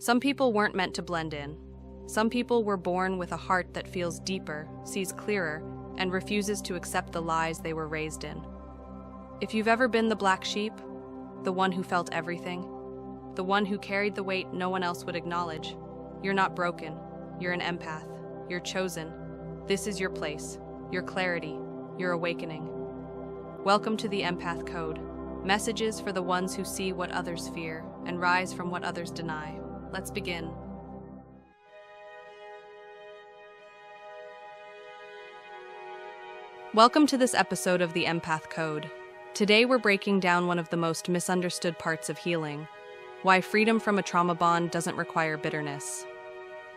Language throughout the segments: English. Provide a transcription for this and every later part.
Some people weren't meant to blend in. Some people were born with a heart that feels deeper, sees clearer, and refuses to accept the lies they were raised in. If you've ever been the black sheep, the one who felt everything, the one who carried the weight no one else would acknowledge, you're not broken. You're an empath. You're chosen. This is your place, your clarity, your awakening. Welcome to the Empath Code. Messages for the ones who see what others fear and rise from what others deny. Let's begin. Welcome to this episode of the Empath Code. Today we're breaking down one of the most misunderstood parts of healing: why freedom from a trauma bond doesn't require bitterness.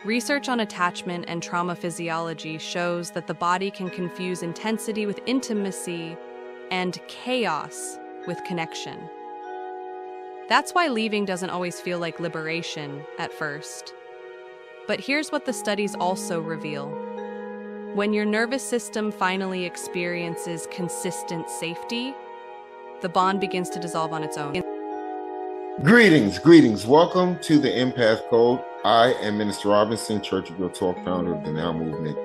Research on attachment and trauma physiology shows that the body can confuse intensity with intimacy and chaos with connection. That's why leaving doesn't always feel like liberation at first. But here's what the studies also reveal. When your nervous system finally experiences consistent safety, the bond begins to dissolve on its own. Greetings. Welcome to the Empath Code. I am Minister Robinson, Church of Real Talk, founder of the Now Movement.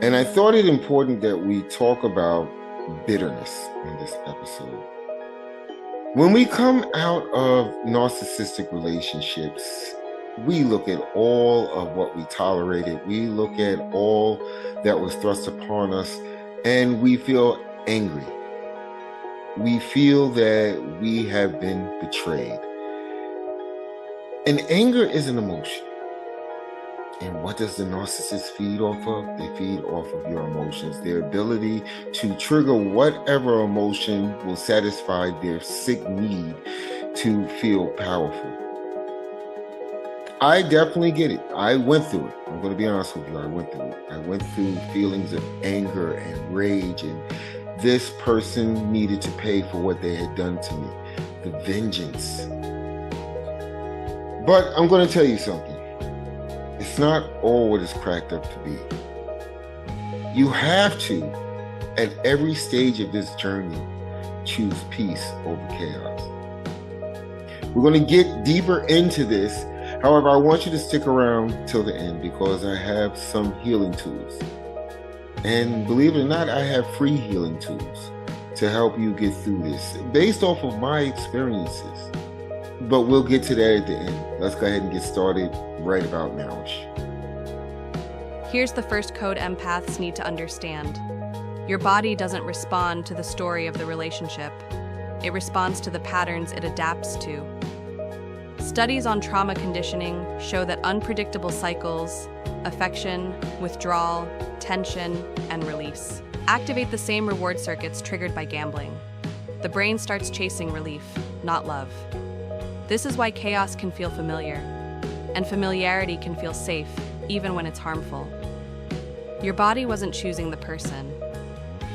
And I thought it important that we talk about bitterness in this episode. When we come out of narcissistic relationships, we look at all of what we tolerated. We look at all that was thrust upon us, and we feel angry. We feel that we have been betrayed. And anger is an emotion. And what does the narcissist feed off of? They feed off of your emotions, their ability to trigger whatever emotion will satisfy their sick need to feel powerful. I definitely get it. I went through it. I'm going to be honest with you. I went through it. I went through feelings of anger and rage, and this person needed to pay for what they had done to me. The vengeance. But I'm going to tell you something. It's not all what it's cracked up to be. You have to, at every stage of this journey, choose peace over chaos. We're going to get deeper into this. However, I want you to stick around till the end because I have some healing tools. And believe it or not, I have free healing tools to help you get through this based off of my experiences. But we'll get to that at the end. Let's go ahead and get started right about now-ish. Here's the first code empaths need to understand. Your body doesn't respond to the story of the relationship. It responds to the patterns it adapts to. Studies on trauma conditioning show that unpredictable cycles, affection, withdrawal, tension, and release, activate the same reward circuits triggered by gambling. The brain starts chasing relief, not love. This is why chaos can feel familiar, and familiarity can feel safe, even when it's harmful. Your body wasn't choosing the person.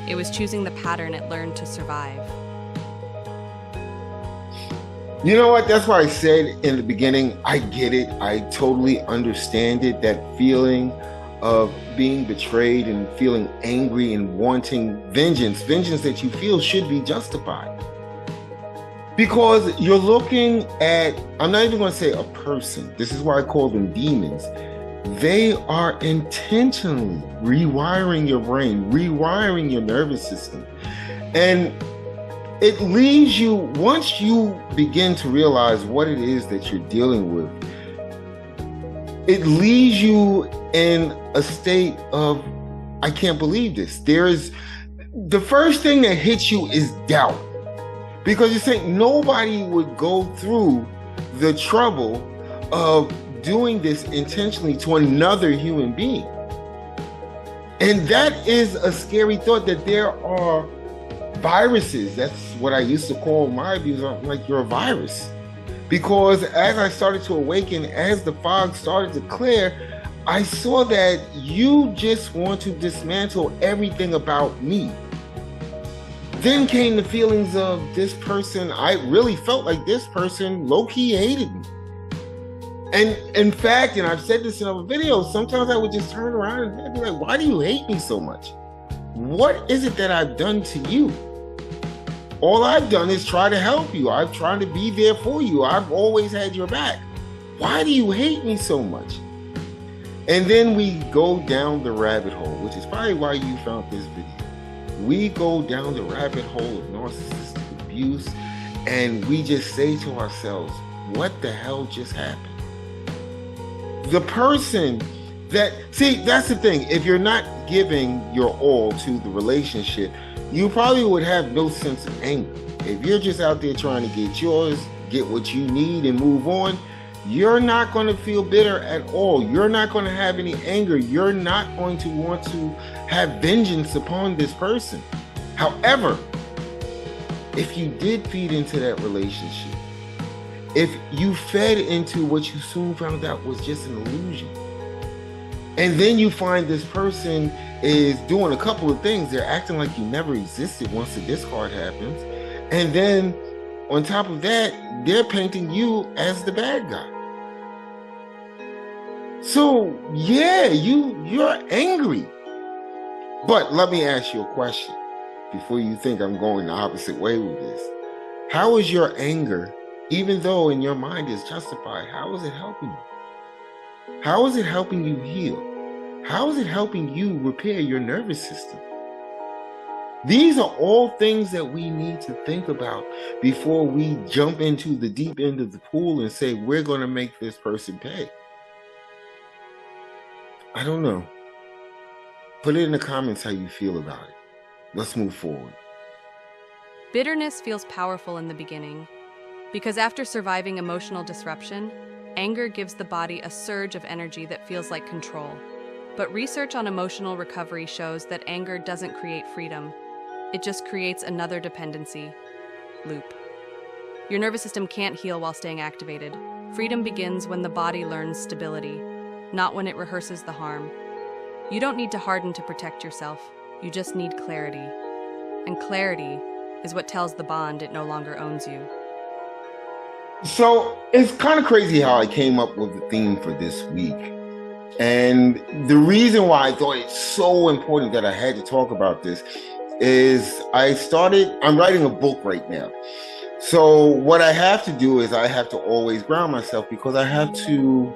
It was choosing the pattern it learned to survive. You know what? That's why I said in the beginning, I get it. I totally understand it. That feeling of being betrayed and feeling angry and wanting vengeance that you feel should be justified. Because you're looking at, I'm not even going to say a person. This is why I call them demons. They are intentionally rewiring your brain, rewiring your nervous system. And it leaves you, once you begin to realize what it is that you're dealing with, it leaves you in a state of, I can't believe this. The first thing that hits you is doubt. Because you think nobody would go through the trouble of doing this intentionally to another human being. And that is a scary thought, that there are viruses. That's what I used to call my abuse. I'm like, you're a virus. Because as I started to awaken, as the fog started to clear, I saw that you just want to dismantle everything about me. Then came the feelings of this person. I really felt like this person low-key hated me. And in fact, and I've said this in other videos, sometimes I would just turn around and be like, why do you hate me so much? What is it that I've done to you? All I've done is try to help you. I've tried to be there for you. I've always had your back. Why do you hate me so much? And then we go down the rabbit hole, which is probably why you found this video. We go down the rabbit hole of narcissistic abuse, and we just say to ourselves, what the hell just happened? The person that's the thing. If you're not giving your all to the relationship, you probably would have no sense of anger. If you're just out there trying to get yours, get what you need and move on, you're not going to feel bitter at all. You're not going to have any anger. You're not going to want to have vengeance upon this person. However, if you did feed into that relationship, if you fed into what you soon found out was just an illusion, and then you find this person is doing a couple of things, they're acting like you never existed once the discard happens, and then on top of that, they're painting you as the bad guy. So yeah, you're angry. But let me ask you a question before you think I'm going the opposite way with this. How is your anger, even though in your mind is justified, how is it helping you? How is it helping you heal? How is it helping you repair your nervous system? These are all things that we need to think about before we jump into the deep end of the pool and say, we're going to make this person pay. I don't know. Put it in the comments how you feel about it. Let's move forward. Bitterness feels powerful in the beginning because after surviving emotional disruption, anger gives the body a surge of energy that feels like control. But research on emotional recovery shows that anger doesn't create freedom. It just creates another dependency loop. Your nervous system can't heal while staying activated. Freedom begins when the body learns stability, not when it rehearses the harm. You don't need to harden to protect yourself. You just need clarity. And clarity is what tells the bond it no longer owns you. So it's kind of crazy how I came up with the theme for this week. And the reason why I thought it's so important that I had to talk about this is I'm writing a book right now. So what I have to do is I have to always ground myself because I have to,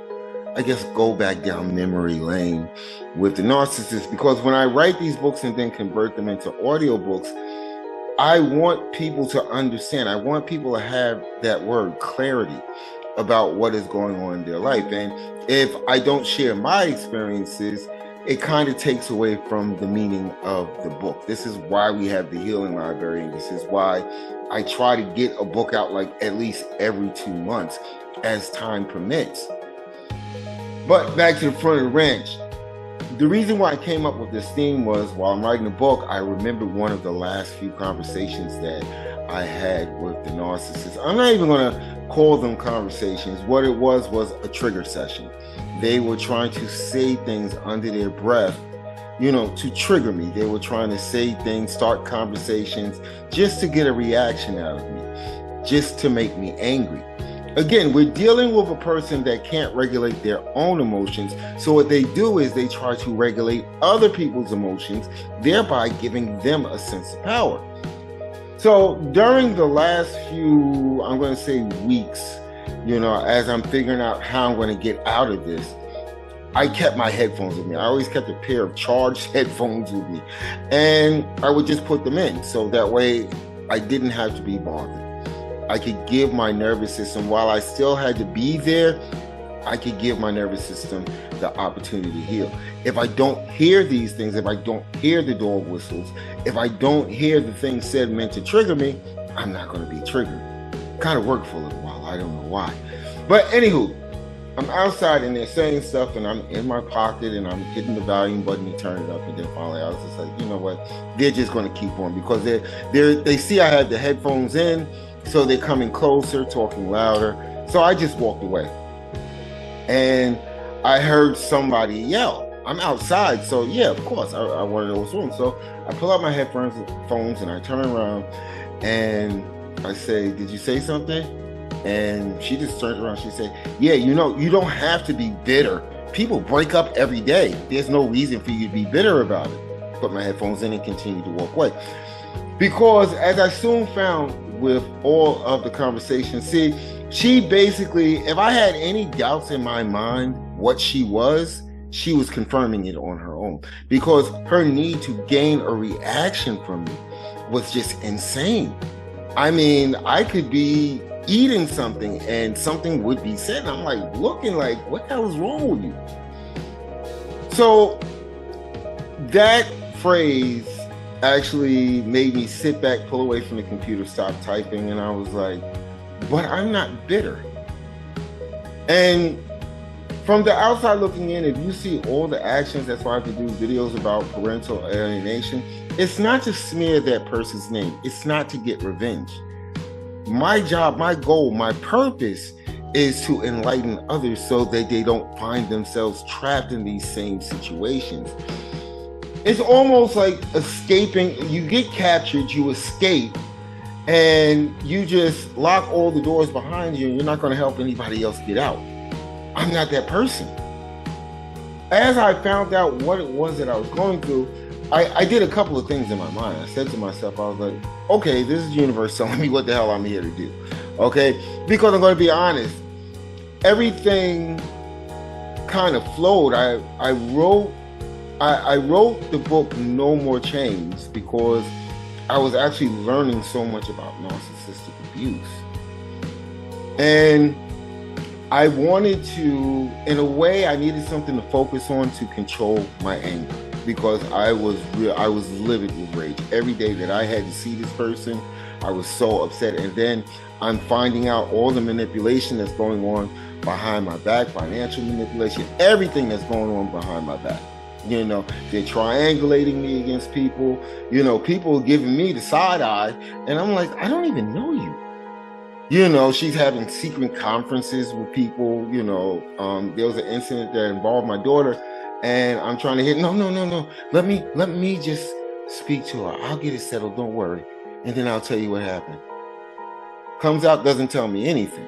I guess, go back down memory lane with the narcissist, because when I write these books and then convert them into audiobooks, I want people to understand. I want people to have that word clarity about what is going on in their life. And if I don't share my experiences, it kind of takes away from the meaning of the book. This is why we have the Healing Library, and this is why I try to get a book out like at least every 2 months as time permits. But back to the front of the ranch. The reason why I came up with this theme was while I'm writing the book, I remembered one of the last few conversations that I had with the narcissist. I'm not even going to call them conversations. What it was a trigger session. They were trying to say things under their breath, to trigger me. They were trying to say things, start conversations just to get a reaction out of me, just to make me angry. Again, we're dealing with a person that can't regulate their own emotions. So what they do is they try to regulate other people's emotions, thereby giving them a sense of power. So during the last few, I'm going to say weeks, as I'm figuring out how I'm going to get out of this, I kept my headphones with me. I always kept a pair of charged headphones with me, and I would just put them in. So that way I didn't have to be bothered. I could give my nervous system, while I still had to be there, I could give my nervous system the opportunity to heal. If I don't hear these things, if I don't hear the dog whistles, if I don't hear the things said meant to trigger me, I'm not going to be triggered. Kind of worked for a little while. I don't know why. But anywho, I'm outside and they're saying stuff and I'm in my pocket and I'm hitting the volume button to turn it up, and then finally I was just like, you know what? They're just going to keep on because they see I have the headphones in, so they're coming closer, talking louder. So I just walked away. And I heard somebody yell. I'm outside, so yeah, of course, I wanted those rooms. So I pull out my headphones and I turn around and I say, "Did you say something?" And she just turns around. She said, "Yeah, you don't have to be bitter. People break up every day. There's no reason for you to be bitter about it." Put my headphones in and continue to walk away. Because as I soon found with all of the conversations, see, She basically, if I had any doubts in my mind what she was confirming it on her own, because her need to gain a reaction from me was just insane. I mean, I could be eating something and something would be said, and I'm like looking like, what the hell is wrong with you? So that phrase actually made me sit back, pull away from the computer, stop typing, and I was like, but I'm not bitter. And from the outside looking in, if you see all the actions, that's why I have to do videos about parental alienation. It's not to smear that person's name. It's not to get revenge. My job, my goal, my purpose is to enlighten others so that they don't find themselves trapped in these same situations. It's almost like escaping. You get captured, you escape, and you just lock all the doors behind you, and you're not going to help anybody else get out. I'm not that person. As I found out what it was that I was going through, I did a couple of things in my mind. I said to myself, I was like, okay, this is the universe telling me what the hell I'm here to do. Okay? Because I'm going to be honest, everything kind of flowed. I wrote the book No More Chains because I was actually learning so much about narcissistic abuse. And I wanted to, in a way, I needed something to focus on to control my anger, because I was livid with rage. Every day that I had to see this person, I was so upset. And then I'm finding out all the manipulation that's going on behind my back, financial manipulation, everything that's going on behind my back. You know, they're triangulating me against people. You know, people giving me the side eye, and I'm like, I don't even know you. You know, she's having secret conferences with people. You know, there was an incident that involved my daughter, and I'm trying to hit. No. Let me just speak to her. I'll get it settled. Don't worry, and then I'll tell you what happened. Comes out, doesn't tell me anything.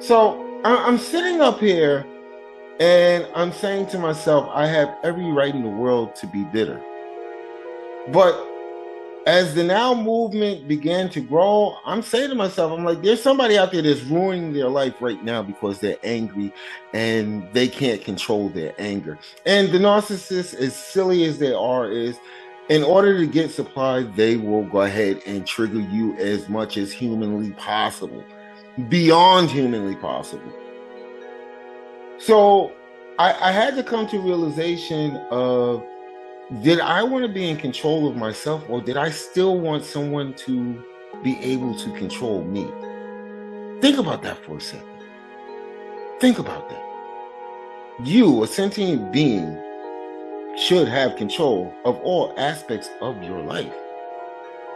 So I'm sitting up here, and I'm saying to myself, I have every right in the world to be bitter. But as the Now movement began to grow, I'm saying to myself, I'm like, there's somebody out there that's ruining their life right now because they're angry and they can't control their anger. And the narcissists, as silly as they are, is in order to get supply, they will go ahead and trigger you as much as humanly possible, beyond humanly possible. So I had to come to a realization of, did I want to be in control of myself, or did I still want someone to be able to control me? Think about that for a second. Think about that. You, a sentient being, should have control of all aspects of your life.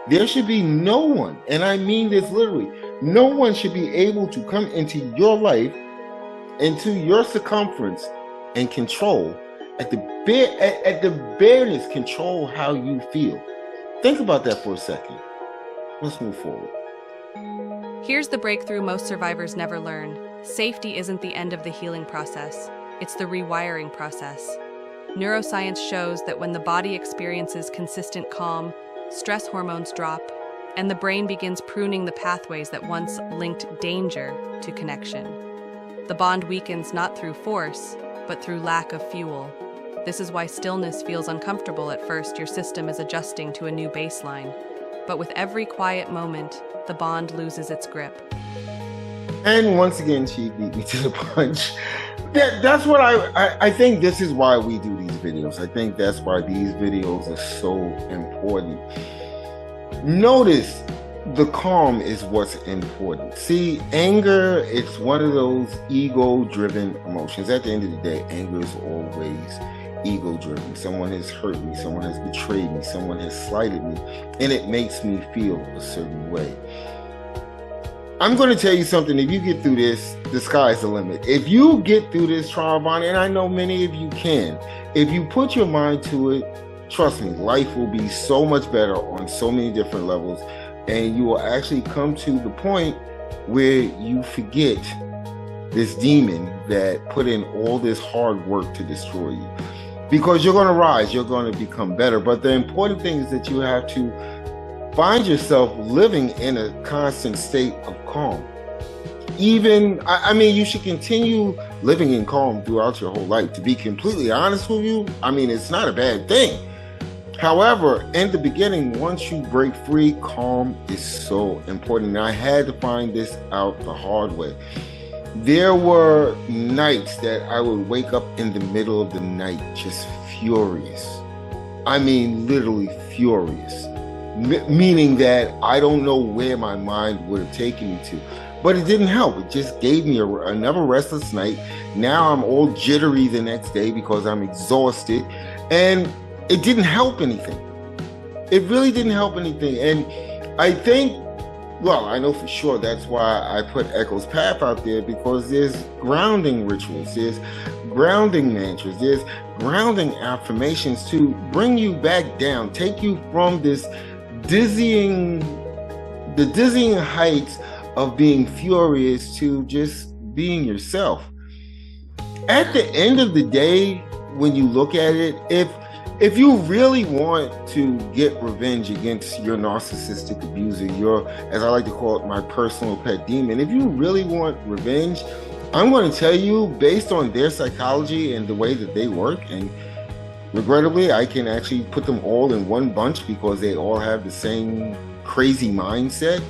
There should be no one, and I mean this literally, no one should be able to come into your life, into your circumference, and control, at the bareness, control how you feel. Think about that for a second. Let's move forward. Here's the breakthrough most survivors never learn. Safety isn't the end of the healing process. It's the rewiring process. Neuroscience shows that when the body experiences consistent calm, stress hormones drop, and the brain begins pruning the pathways that once linked danger to connection. The bond weakens not through force, but through lack of fuel. This is why stillness feels uncomfortable at first. Your system is adjusting to a new baseline. But with every quiet moment, the bond loses its grip. And once again, she beat me to the punch. That's what I think this is why we do these videos. I think that's why these videos are so important. Notice the calm is what's important. See, anger, it's one of those ego-driven emotions. At the end of the day, anger is always ego-driven. Someone has hurt me, someone has betrayed me, someone has slighted me, and it makes me feel a certain way. I'm going to tell you something. If you get through this, the sky's the limit. If you get through this trauma bond, and I know many of you can, if you put your mind to it, trust me, life will be so much better on so many different levels, and you will actually come to the point where you forget this demon that put in all this hard work to destroy you. Because you're going to rise, you're going to become better. But the important thing is that you have to find yourself living in a constant state of calm. even, I mean, you should continue living in calm throughout your whole life. To be completely honest with you, I mean, it's not a bad thing. However, in the beginning, once you break free, calm is so important. And I had to find this out the hard way. There were nights that I would wake up in the middle of the night just furious. I mean, literally furious. Meaning that I don't know where my mind would have taken me to. But it didn't help. It just gave me another restless night. Now I'm all jittery the next day because I'm exhausted. And it didn't help anything. It really didn't help anything. And I think, well, I know for sure that's why I put Echo's Path out there, because there's grounding rituals, there's grounding mantras, there's grounding affirmations to bring you back down, take you from the dizzying heights of being furious to just being yourself. At the end of the day, when you look at it, if you really want to get revenge against your narcissistic abuser, your, as I like to call it, my personal pet demon, if you really want revenge, I'm going to tell you, based on their psychology and the way that they work, and regrettably, I can actually put them all in one bunch because they all have the same crazy mindset.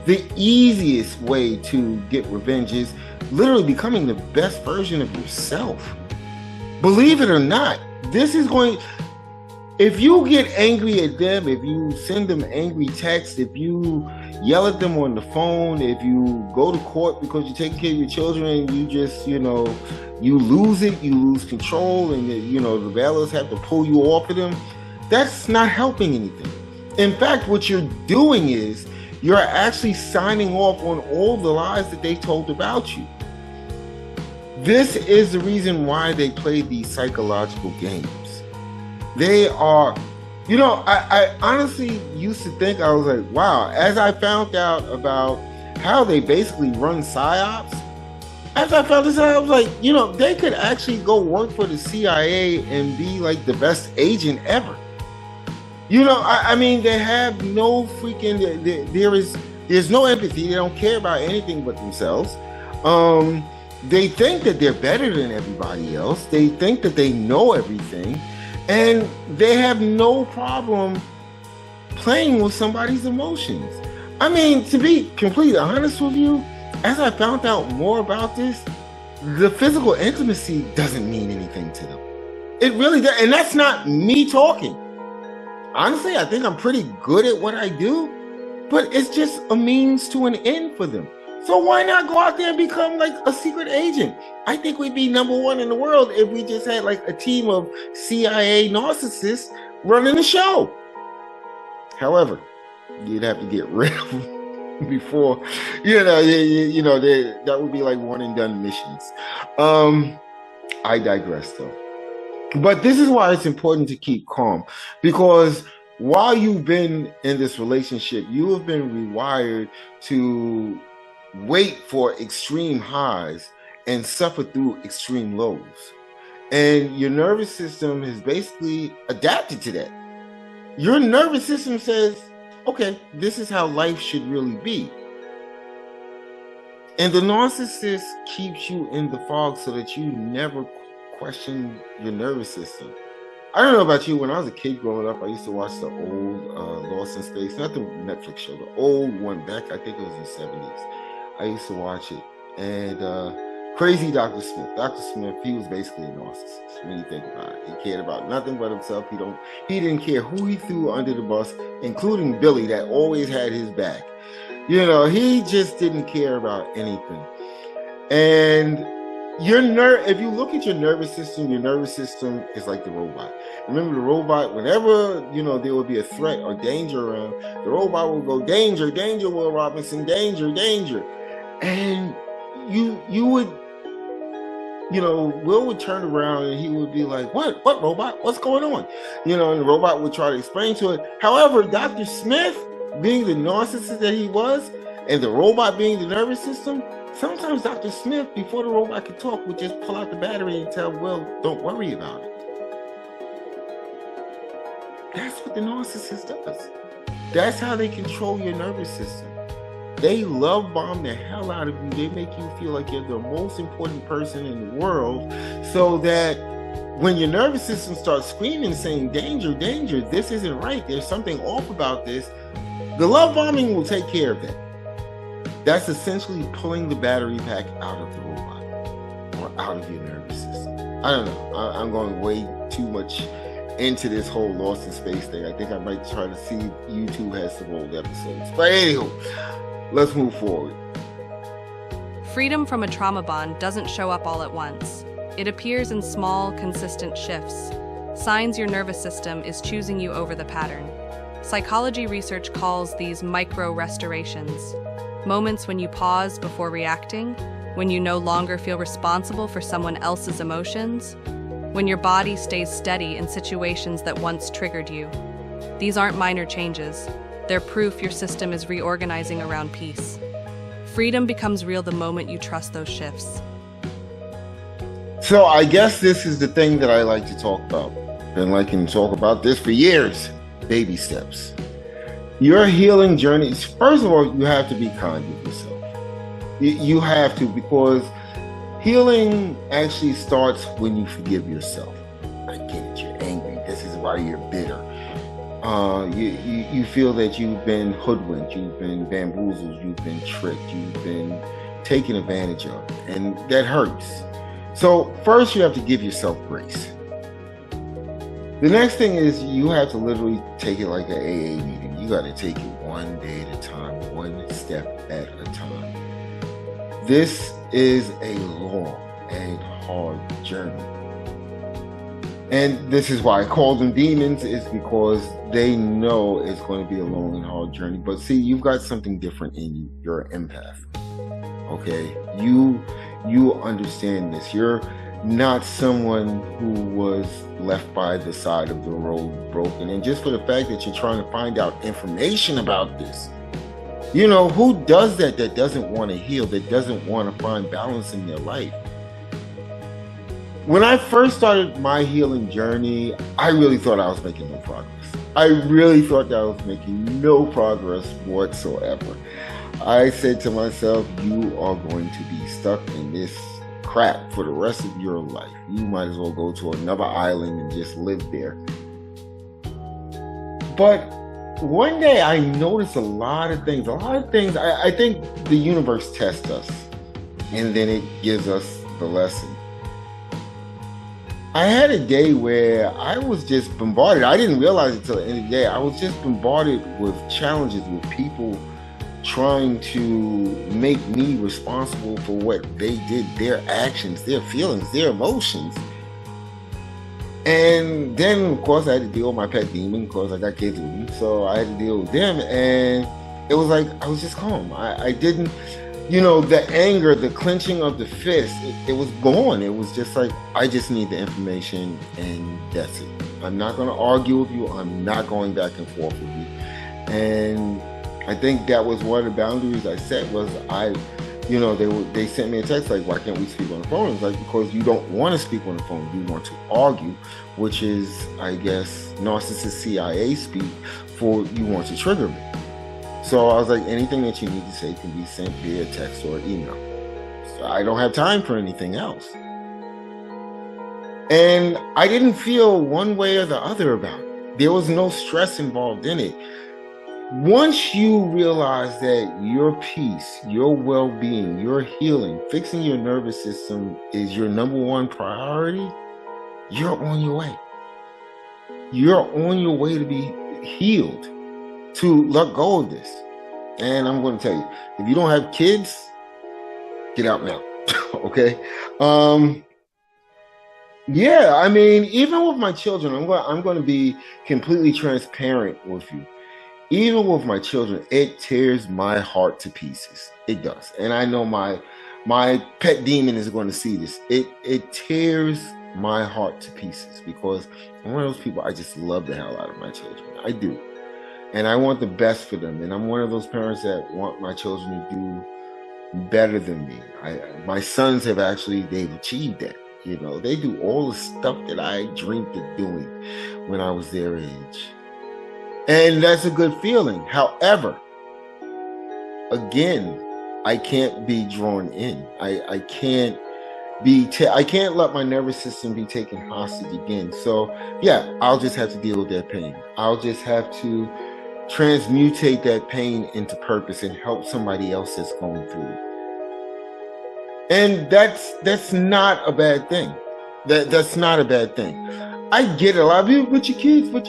The easiest way to get revenge is literally becoming the best version of yourself. Believe it or not, this is going, if you get angry at them, if you send them angry texts, if you yell at them on the phone, if you go to court because you're taking care of your children and you just, you lose it, you lose control, and the bailiffs have to pull you off of them, that's not helping anything. In fact, what you're doing is you're actually signing off on all the lies that they told about you. This is the reason why they play these psychological games. They are, I honestly used to think, I was like, wow, as I found out about how they basically run psyops, as I found this out, I was like, they could actually go work for the CIA and be like the best agent ever. I mean, they have no freaking, there's no empathy. They don't care about anything but themselves. They think that they're better than everybody else. They think that they know everything. And they have no problem playing with somebody's emotions. I mean, to be completely honest with you, as I found out more about this, the physical intimacy doesn't mean anything to them. It really does. And that's not me talking. Honestly, I think I'm pretty good at what I do, but it's just a means to an end for them. So why not go out there and become like a secret agent? I think we'd be #1 in the world if we just had like a team of CIA narcissists running the show. However, you'd have to get rid of them before, that would be like one and done missions. I digress though. But this is why it's important to keep calm, because while you've been in this relationship, you have been rewired to wait for extreme highs and suffer through extreme lows. And your nervous system has basically adapted to that. Your nervous system says, okay, this is how life should really be. And the narcissist keeps you in the fog so that you never question your nervous system. I don't know about you, when I was a kid growing up, I used to watch the old Lost in Space, not the Netflix show, the old one back, I think it was in the 70s. I used to watch it. And crazy Dr. Smith. Dr. Smith, he was basically a narcissist when you think about it. He cared about nothing but himself. He didn't care who he threw under the bus, including Billy, that always had his back. He just didn't care about anything. And if you look at your nervous system is like the robot. Remember the robot, whenever, there would be a threat or danger around, the robot will go, danger, danger, Will Robinson, danger, danger. And you would, Will would turn around and he would be like, what robot? What's going on? And the robot would try to explain to it. However, Dr. Smith, being the narcissist that he was, and the robot being the nervous system, sometimes Dr. Smith, before the robot could talk, would just pull out the battery and tell Will, don't worry about it. That's what the narcissist does. That's how they control your nervous system. They love bomb the hell out of you. They make you feel like you're the most important person in the world, so that when your nervous system starts screaming, saying, danger, danger, this isn't right, there's something off about this, the love bombing will take care of that. That's essentially pulling the battery pack out of the robot or out of your nervous system. I don't know. I'm going way too much into this whole Lost in Space thing. I think I might try to see if YouTube has some old episodes. But anywho, let's move forward. Freedom from a trauma bond doesn't show up all at once. It appears in small, consistent shifts, signs your nervous system is choosing you over the pattern. Psychology research calls these micro-restorations, moments when you pause before reacting, when you no longer feel responsible for someone else's emotions, when your body stays steady in situations that once triggered you. These aren't minor changes. They're proof your system is reorganizing around peace. Freedom becomes real the moment you trust those shifts. So I guess this is the thing that I like to talk about. Been liking to talk about this for years. Baby steps. Your healing journey, first of all, you have to be kind with yourself. You have to, because healing actually starts when you forgive yourself. I get it, you're angry. This is why you're bitter. You feel that you've been hoodwinked, you've been bamboozled, you've been tricked, you've been taken advantage of, and that hurts. So first you have to give yourself grace. The next thing is you have to literally take it like an AA meeting. You got to take it one day at a time, one step at a time. This is a long and hard journey. And this is why I call them demons, is because they know it's going to be a long and hard journey. But see, you've got something different in you. You're an empath. Okay? You understand this. You're not someone who was left by the side of the road broken. And just for the fact that you're trying to find out information about this, you know, who does that doesn't want to heal, that doesn't want to find balance in their life? When I first started my healing journey, I really thought I was making no progress. I really thought that I was making no progress whatsoever. I said to myself, you are going to be stuck in this crap for the rest of your life. You might as well go to another island and just live there. But one day I noticed a lot of things. I think the universe tests us, and then it gives us the lesson. I had a day where I was just bombarded. I didn't realize it until the end of the day. I was just bombarded with challenges, with people trying to make me responsible for what they did, their actions, their feelings, their emotions. And then, of course, I had to deal with my pet demon, because I got kids with me. So I had to deal with them. And it was like, I was just calm. I didn't, the anger, the clenching of the fist, it was gone. It was just like, I just need the information, and that's it. I'm not going to argue with you. I'm not going back and forth with you. And I think that was one of the boundaries I set. Was they sent me a text like, why can't we speak on the phone? It's like, because you don't want to speak on the phone. You want to argue, which is, I guess, narcissist CIA speak for you want to trigger me. So I was like, anything that you need to say can be sent via text or email. So I don't have time for anything else. And I didn't feel one way or the other about it. There was no stress involved in it. Once you realize that your peace, your well-being, your healing, fixing your nervous system is your number one priority, you're on your way. You're on your way to be healed, to let go of this. And I'm going to tell you, if you don't have kids, get out now. Okay? Yeah, I mean, even with my children, I'm going to be completely transparent with you. Even with my children, it tears my heart to pieces. It does. And I know my pet demon is going to see this. It tears my heart to pieces, because I'm one of those people, I just love the hell out of my children. I do. And I want the best for them. And I'm one of those parents that want my children to do better than me. My sons have they've achieved that. They do all the stuff that I dreamed of doing when I was their age. And that's a good feeling. However, again, I can't be drawn in. I can't I can't let my nervous system be taken hostage again. So yeah, I'll just have to deal with that pain. I'll just have to transmutate that pain into purpose and help somebody else that's going through it. And that's not a bad thing. That's not a bad thing. I get it. A lot of people with your kids, but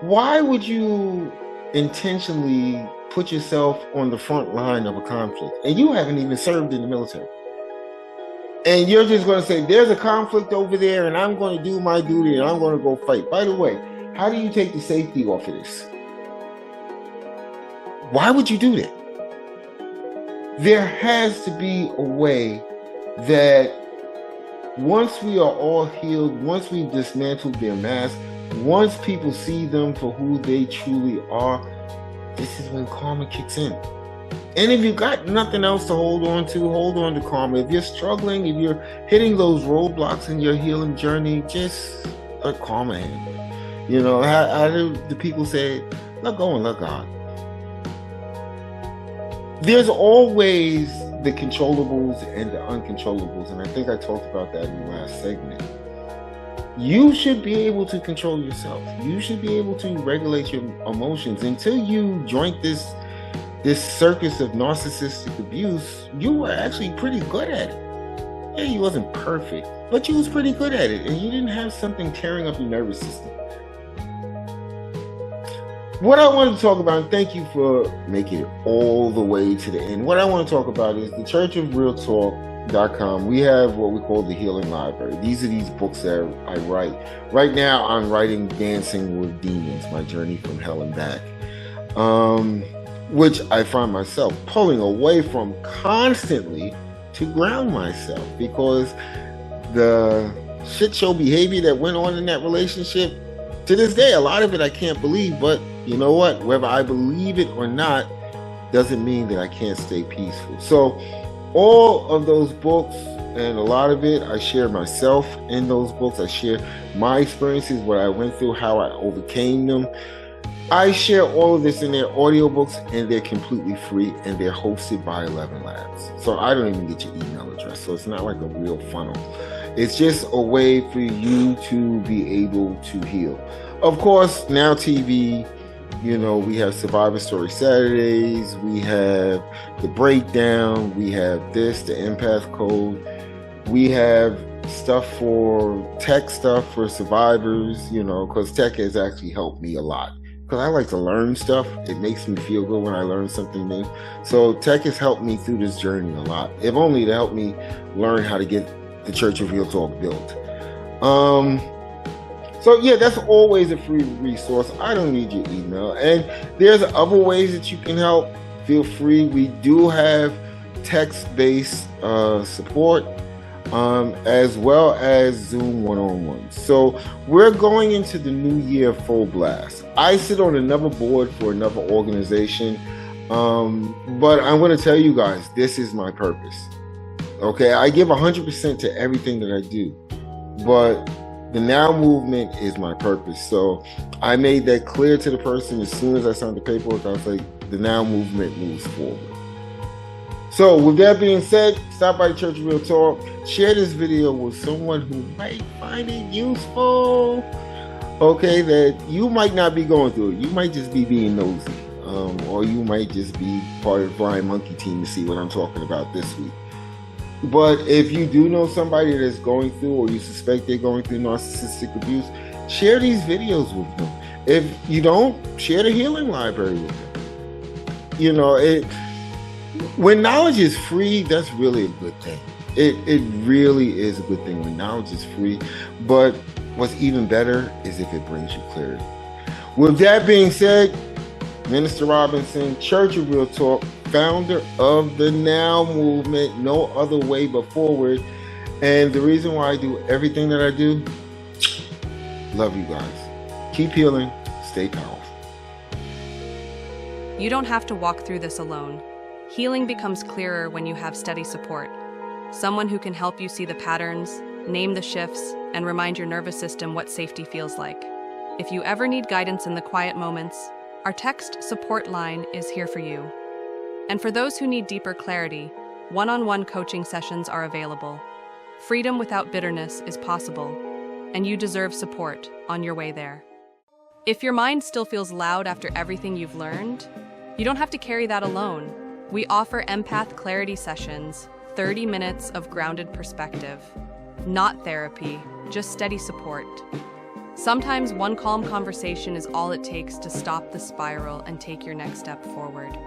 why would you intentionally put yourself on the front line of a conflict? And you haven't even served in the military. And you're just going to say, there's a conflict over there, and I'm going to do my duty, and I'm going to go fight. By the way, how do you take the safety off of this? Why would you do that? There has to be a way that once we are all healed, once we've dismantled their mask, once people see them for who they truly are, this is when karma kicks in. And if you've got nothing else to hold on to karma. If you're struggling, if you're hitting those roadblocks in your healing journey, just let karma handle it. You know, how do the people say, let go and let God? There's always the controllables and the uncontrollables, and I think I talked about that in the last segment. You should be able to control yourself. You should be able to regulate your emotions. Until you joined this circus of narcissistic abuse, you were actually pretty good at it. Yeah, you wasn't perfect, but you was pretty good at it, and you didn't have something tearing up your nervous system. What I want to talk about, and thank you for making it all the way to the end. What I want to talk about is the churchofrealtalk.com. We have what we call the Healing Library. These are these books that I write. Right now, I'm writing Dancing with Demons, My Journey from Hell and Back, which I find myself pulling away from constantly to ground myself, because the shit show behavior that went on in that relationship, to this day, a lot of it I can't believe, but you know what? Whether I believe it or not doesn't mean that I can't stay peaceful. So all of those books, and a lot of it, I share myself in those books. I share my experiences, what I went through, how I overcame them. I share all of this in their audiobooks, and they're completely free, and they're hosted by 11 Labs. So I don't even get your email address. So it's not like a real funnel. It's just a way for you to be able to heal. Of course, Now TV, you know, we have Survivor Story Saturdays, we have The Breakdown, we have the Empath Code, we have stuff for tech stuff for survivors, you know, because tech has actually helped me a lot. Because I like to learn stuff. It makes me feel good when I learn something new. So tech has helped me through this journey a lot, if only to help me learn how to get the Church of Real Talk built. So yeah, that's always a free resource. I don't need your email. And there's other ways that you can help. Feel free. We do have text-based support, as well as Zoom one-on-ones. So we're going into the new year full blast. I sit on another board for another organization, but I'm going to tell you guys, this is my purpose. Okay, I give 100% to everything that I do, but the Now movement is my purpose. So I made that clear to the person as soon as I signed the paperwork. I was like, the Now movement moves forward. So with that being said, stop by Church of Real Talk. Share this video with someone who might find it useful. Okay, that you might not be going through it. You might just be being nosy. Or you might just be part of the Brian Monkey team to see what I'm talking about this week. But if you do know somebody that's going through, or you suspect they're going through narcissistic abuse, share these videos with them. If you don't, share the Healing Library with them. You know, when knowledge is free, that's really a good thing. It really is a good thing when knowledge is free. But what's even better is if it brings you clarity. With that being said, Minister Robinson, Church of Real Talk, founder of the Now movement, no other way but forward. And the reason why I do everything that I do, love you guys. Keep healing, stay powerful. You don't have to walk through this alone. Healing becomes clearer when you have steady support. Someone who can help you see the patterns, name the shifts, and remind your nervous system what safety feels like. If you ever need guidance in the quiet moments, our text support line is here for you. And for those who need deeper clarity, one-on-one coaching sessions are available. Freedom without bitterness is possible, and you deserve support on your way there. If your mind still feels loud after everything you've learned, you don't have to carry that alone. We offer empath clarity sessions, 30 minutes of grounded perspective. Not therapy, just steady support. Sometimes one calm conversation is all it takes to stop the spiral and take your next step forward.